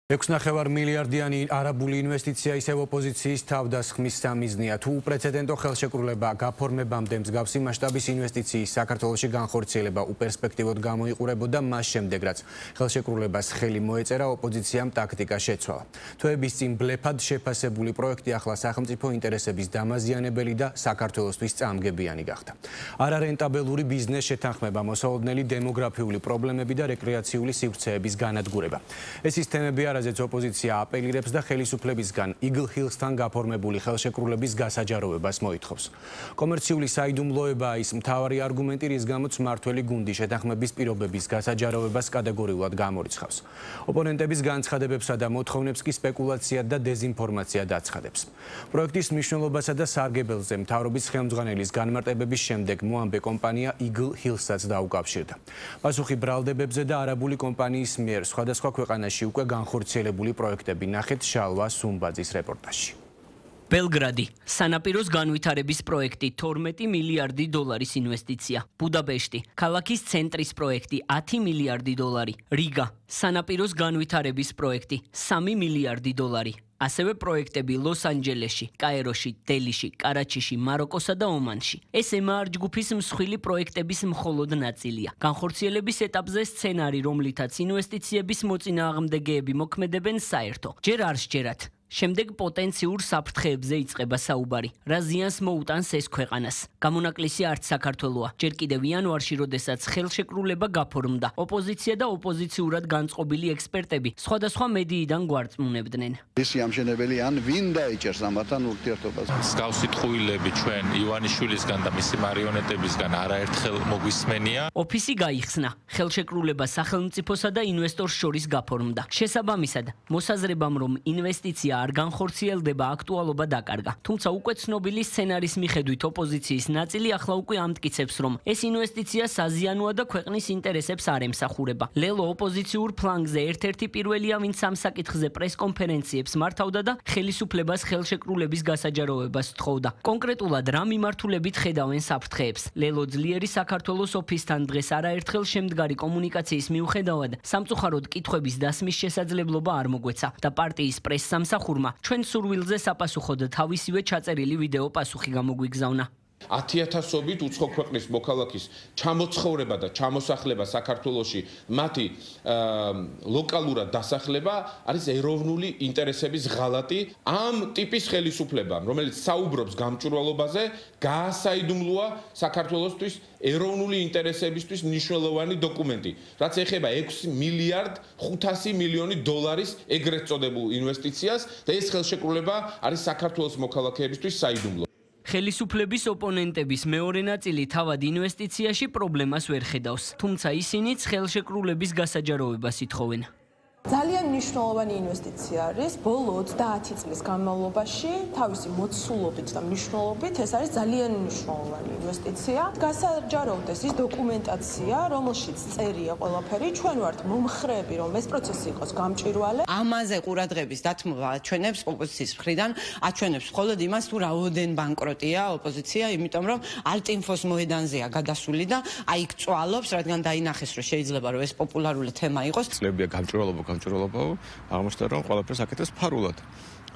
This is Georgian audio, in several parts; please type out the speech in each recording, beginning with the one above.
6.5 მილიარდიანი არაბული ინვესტიცია ისევ ოპოზიციის თავდასხმის სამიზნეა. თუ უპრეცედენტო ხელშეკრულება გაფორმებამდე მსგავსი მასშტაბის ინვესტიციის საქართველოში განხორციელება უპერსპექტივოდ გამოიყურებოდა, მას შემდეგ რაც ხელშეკრულებას ხელი მოეწერა, ოპოზიციამ ტაქტიკა შეცვალა. თვეების წინ ბლეფად შეფასებული პროექტი ახლა სახელმწიფო ინტერესების დამაზიანებელი და საქართველოსთვის წამგებიანი გახდა. არარენტაბელური ბიზნეს შეთანხმება, მოსალოდნელი დემოგრაფიული პრობლემები და რეკრეაციული სივრცეების განადგურება. ეს სისტემები რაზეც ოპოზიცია აპელირებს და ხელისუფლებისგან იგლ ჰილსთან გაფორმებული ხელშეკრულების გასაჯაროვებას მოითხოვს. კომერციული საიდუმლოებაა ის მთავარი არგუმენტი, რის გამოც მმართველი გუნდი შეთანხმების პირობების გასაჯაროვებას კატეგორიულად გამორიცხავს. ოპონენტების განცხადებებსა და მოთხოვნებს კი სპეკულაცია და დეზინფორმაცია დაცხადებს. პროექტის მნიშვნელობასა და სარგებელზე მთავრობის ხელმძღვანელის განმარტებების შემდეგ მოამბე კომპანია იგლ ჰილსაც დაუკავშირდა. პასუხი ბრალდებებზე და არაბული კომპანიის მიერ სხვადასხვა ქვეყანაში უკვე განხორციელებული პროექტები ნახეთ შალვა სუმბაძის რეპორტაჟში. ბელგრადი სანაპიროს განვითარების პროექტი 12 მილიარდი დოლარის ინვესტიცია. ბუდაპეშტი ქალაქის ცენტრის პროექტი 10 მილიარდი დოლარი. რიგა სანაპიროს განვითარების პროექტი 3 მილიარდი დოლარი. ასევე პროექტები ლოს-ანჯელესში, კაიროში, დელიში, კარაჩიში, მაროკოსა და ომანში. ეს ემაარ ჯგუფის მსხვილი პროექტების მხოლოდ ნაწილია. განხორციელების ეტაპზე სცენარი, რომლითაც ინვესტიციების მოწინააღმდეგეები მოქმედებენ საერთო. ჯერ არ სჯერათ. შემდეგ პოტენციურ საფრთხეებზე იწყება საუბარი. რა ზიანს მოუტანს ეს ქვეყანას? გამონაკლისი არც საქართველოა. ჯერ კიდევ იანვარში, როდესაც ხელშეკრულება გაფორმდა, ოპოზიცია და ოპოზიციურად განწყობილი ექსპერტები სხვადასხვა მედიიდან გვარწმუნებდნენ. Ისი ამშენებელი ან ვინ დაიჭერს ამათთან ურთიერთობას? მსგავსი ტყუილები ჩვენ ივანიშვილისგან და მისი მარიონეტებისგან არაერთხელ მოგვისმენია. ოფისი გაიხსნა. ხელშეკრულება სახელმწიფოსა და ინვესტორს შორის გაფორმდა. შესაბამისად, მოსაზრებამ რომ ინვესტიცია არ განხორციელდება, აქტუალობა დაკარგა. თუმცა უკვე ცნობილი სცენარის მიხედვით ოპოზიციის ნაწილი ახლა უკვე ამტკიცებს, რომ ეს ინვესტიცია საზიანოა და ქვეყნის ინტერესებს არ ემსახურება. ლელო ოპოზიციურ ფლანგზე ერთ-ერთი პირველია, ვინც ამ საკითხზე პრესკონფერენციებს მართავდა და ხელისუფლებას ხელშეკრულების გასაჯაროვებას თხოვდა. კონკრეტულად რა მიმართულებით ხედავენ საფრთხეებს? ლელო ძლიერი საქართველოს ოფისთან დღეს არაერთხელ შემდგარი კომუნიკაციის მიუხედავად, სამწუხაროდ კითხვების დასმის შესაძლებლობა არ მოგვეცა და პარტიის პრესსამსახურმა ჩვენ სურვილზე საპასუხოდ თავისივე ჩაწერილი ვიდეო პასუხი გამოგვიგზავნა. 10,000-ობით უცხო ქვეყნის მოქალაქის ჩამოცხოვრება და ჩამოსახლება საქართველოში, მათი ლოკალურად დასახლება არის ეროვნული ინტერესების ღალატი. ამ ტიპის ხელისუფლებამ, რომელიც საუბრობს გამჭვირვალობაზე, გაასაიდუმლოა საქართველოსთვის ეროვნული ინტერესებისთვის მნიშვნელოვანი დოკუმენტი, რაც ეხება 6 მილიარდ 500 მილიონი დოლარის ეგრეთ წოდებულ ინვესტიციას და ეს ხელშეკრულება არის საქართველოს მოქალაქეებისთვის საიდუმლო. ხელისუფლების ოპონენტების მეორე ნაწილი თავად ინვესტიციაში პრობლემას ვერ ხედავს, თუმცა ისინიც ხელშეკრულების გასაჯაროვებას ითხოვენ. ძალიან მნიშვნელოვანი ინვესტიცია არის. ბოლო 30 წლის განმავლობაში თავისი მოცულობით და მნიშვნელობით ეს არის ძალიან მნიშვნელოვანი ინვესტიცია. გასაჯაროვდეს ის დოკუმენტაცია, რომელშიც წერია ყველაფერი. ჩვენ ვართ მომხრეები, რომ ეს პროცესი იყოს გამჭვირვალე. ამაზე ყურადღების დათმობა აჩვენებს ოპოზიციის მხრიდან, აჩვენებს მხოლოდ იმას, თუ რაოდენ ბანკროტია ოპოზიცია, იმიტომ რომ ალტინფოს მოედანზეა გადასული და აი იქ წვალობს, რადგან დაინახეს, რომ შეიძლება რომ ეს პოპულარული თემა იყოს. წლებია გამჭვირვალობა აღმოჩნდა რომ ყველაფერს აკეთებს ფარულად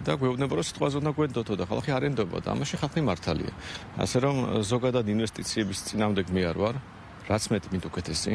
და გვეუბნება რომ სიტყვაზე უნდა გვენდოთო და ხალხი არ ენდობოდა. ამაში ხალხი მართალია. ასე რომ ზოგადად ინვესტიციების წინამდებ მე არ ვარ, რაც მეტი მით უკეთესი,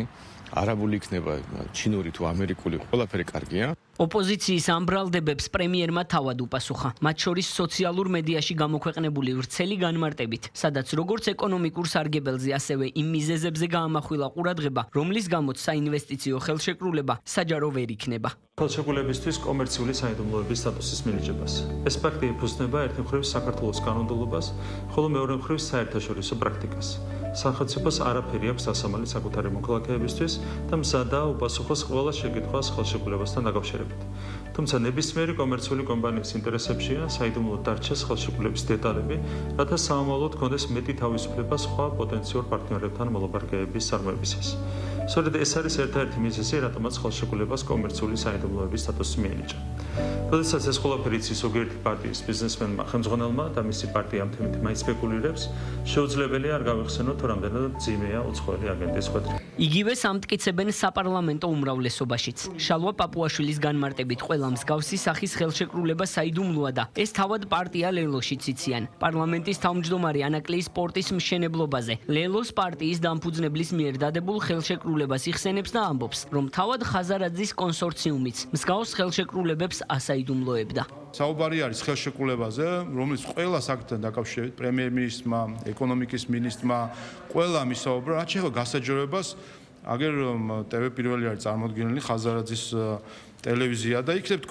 არაბული იქნება, ჩინური თუ ამერიკული, ყველაფერი კარგია. ოპოზიციის ამ ბრალდებებს პრემიერმა თავად უპასუხა, მათ შორის სოციალურ მედიაში გამოქვეყნებული ვრცელი განმარტებით, სადაც როგორც ეკონომიკურ სარგებელზე, ასევე იმ მიზეზებზე გაამახვილა ყურადღება, რომლის გამოც საინვესტიციო ხელშეკრულება საჯარო ვერ იქნება. ხელშეკრულებისთვის კომერციული საიდუმლოების სტატუსის მინიჭებას. ეს ფაქტი ეფუძნება ერთი მხრივ საქართველოს კანონმდებლობას, ხოლო მეორე მხრივ საერთაშორისო პრაქტიკას. სახელმწიფოს არაფერი აქვს დასამალი საკუთარი მოქალაქეებისთვის და მზადაა უპასუხოს ყველა შეკითხვას ხელშეკრულებასთან დაკავშირებით. თუმცა ნებისმიერი კომერციული კომპანიის ინტერესებშია საიდუმლოდ დარჩეს ხელშეკრულების დეტალები, რათა სამომავლოდ ჰქონდეს მეტი თავისუფლება სხვა პოტენციურ პარტნიორებთან მოლაპარაკებების წარმოებისას. სწორედ ეს არის ერთ-ერთი მიზეზი, რატომაც ხელშეკრულებას კომერციული საიდუმლოების სტატუსი მიენიჭა. როდესაც ეს ყველაფერი იცის ზოგიერთი პარტიის ბიზნესმენმა ხელმძღვანელმა და მისი პარტია ამ თემით მაინც სპეკულირებს, შეუძლებელია არ გავიხსენოთ, თუ რამდენად ძიმეა უცხოელი აგენტის ხვედრი. იგივე სამტკიცებენ საპარლამენტო უმრავლესობაშიც. შალვა პაპუაშვილის განმარტებით ყველა მსგავსი სახის ხელშეკრულება საიდუმლოა და ეს თავად პარტია ლელოშიც იციან. პარლამენტის თავმჯდომარე ანაკლიის სპორტის მშენებლობაზე ლელოს პარტიის დამფუძნებლის მიერ დადებულ ხელშეკრულებას იხსენებს და ამბობს, რომ თავად ხაზარაძის კონსორციუმიც მსგავს ხელშეკრულებებს ასაიდუმლოებდა. საუბარი არის ხელშეკრულებაზე, რომელიც ყველა საკითხთან დაკავშირებით პრემიერ-მინისტრმა, ეკონომიკის მინისტრმა, ყველა მისაუბრა, რაც შეეხება გასაჯაროებას, აგერ TV პირველი არის წარმოდგენილი ხაზარაძის ტელევიზია და იქნებ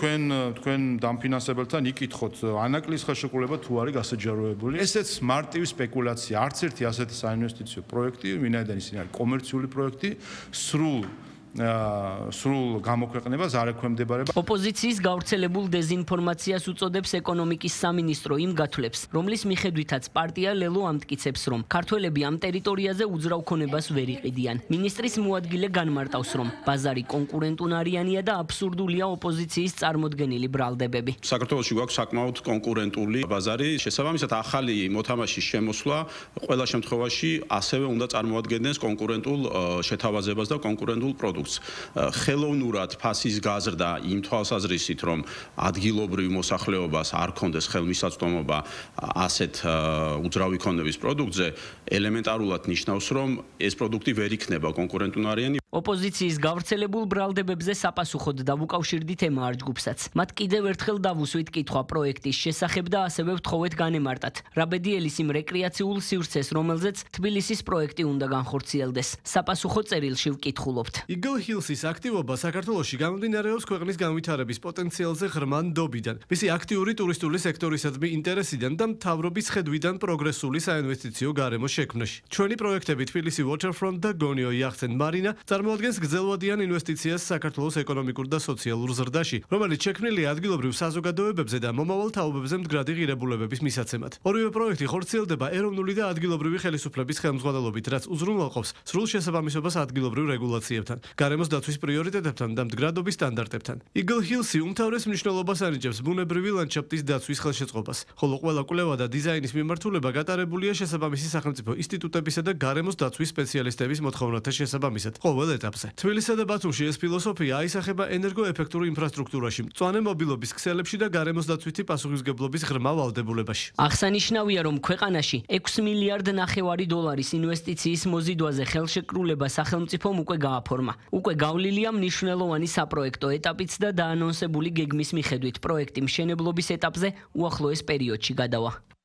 თქვენ დამფინანსებელთან იკითხოთ ანაკლიის ხელშეკრულება თუ არის გასაჯაროებული. ესეც მარტივი სპეკულაცია, არც ერთი ასეთი საინვესტიციო პროექტი, ვინაიდან ისინი არის კომერციული პროექტი, სრულ გამოქვეყნებას არ ექვემდებარება. ოპოზიციის გავრცელებულ დეზინფორმაციას უწოდებს ეკონომიკის სამინისტრო იმ გათვლებს, რომლის მიხედვითაც პარტია ლელო ამტკიცებს, რომ ქართველები ამ ტერიტორიაზე უძრავ ქონებას ვერ იყიდიან. მინისტრის მოადგილე განმარტავს, რომ ბაზარი კონკურენტუნარიანია და აბსურდულია ოპოზიციის წარმოდგენილი ბრალდებები. საქართველოში გვაქვს საკმაოდ კონკურენტული ბაზარი, შესაბამისად ახალი მოთამაშის შემოსვლა ყველა შემთხვევაში ასევე უნდა წარმოადგენდეს კონკურენტულ შეთავაზებას და კონკურენტულ პროდუქტს. ხელოვნურად ფასის გაზრდა იმ თვალსაზრისით, რომ ადგილობრივ მოსახლეობას არ კონდეს ხელმისაწვდომობა ასეთ უძრავი ქონების პროდუქტზე, ელემენტარულად ნიშნავს, რომ ეს პროდუქტი ვერ იქნება კონკურენტუნარიანი. ოპოზიციის გავრცელებულ ბრალდებებზე საპასუხოდ დავუკავშირდით ემაარ ჯგუფსაც. მათ კიდევ ერთხელ დავუსვით კითხვა პროექტის შესახებ და ასევე ვთხოვეთ განემარტათ რაბედიელის იმ რეკრეაციულ სივრცეს, რომელზეც თბილისის პროექტი უნდა განხორციელდეს. საპასუხო წერილში ვკითხულობთ. Eagle Hills-ის აქტივობა საქართველოში გამომდინარეობს ქვეყნის განვითარების პოტენციალზე ღრმა ნდობიდან, მისი აქტიური ტურისტული სექტორისადმი ინტერესიდან და მთავრობის ხედვიდან პროგრესული საინვესტიციო გარემოს შექმნაში. ჩვენი პროექტები თბილისი Waterfront და გონიო იახტენ მარინა წარმოადგენს გრძელვადიან ინვესტიციას საქართველოს ეკონომიკურ და სოციალურ ზრდაში, რომელიც შექმნილია ადგილობრივ საზოგადოებებზე და მომავალ თაობებზე მდგრადი ღირებულებების მისაცემად. ორივე პროექტი ხორციელდება ეროვნული და ადგილობრივი ხელისუფლების ხელმძღვანელობით, რაც უზრუნველყოფს სრულ შესაბამისობას ადგილობრივ რეგულაციებთან, გარემოს დაცვის პრიორიტეტებთან და მდგრადობის სტანდარტებთან. Eagle Hills-ი უმთავრეს მნიშვნელობას ანიჭებს ბუნებრივი ლანდშაფტის დაცვის ხელშეწყობას, ხოლო ყველა კვლევა და დიზაინის მიმართულება გატარებულია შესაბამისი სახელმწიფო ინსტიტუტებისა და გარემოს დაცვის სპეციალისტების მოთხოვნათა შესაბამისად. ყოველ ეტაპზე. თბილისსა და ბათუმში ეს ფილოსოფია აისახება ენერგოეფექტურ ინფრასტრუქტურაში, მწვანე მობილობის ქსელებში და გარემოს დაცვითი პასუხისმგებლობის ღრმა ვალდებულებაში. აღსანიშნავია, რომ ქვეყანაში 6 მილიარდ ნახევარი დოლარის ინვესტიციის მოზიდვაზე ხელშეკრულება სახელმწიფომ უკვე გააფორმა. უკვე გავლილია მნიშვნელოვანი საპროექტო ეტაპიც და დაანონსებული გეგმის მიხედვით პროექტი მშენებლობის ეტაპზე უახლოეს პერიოდში გადავა.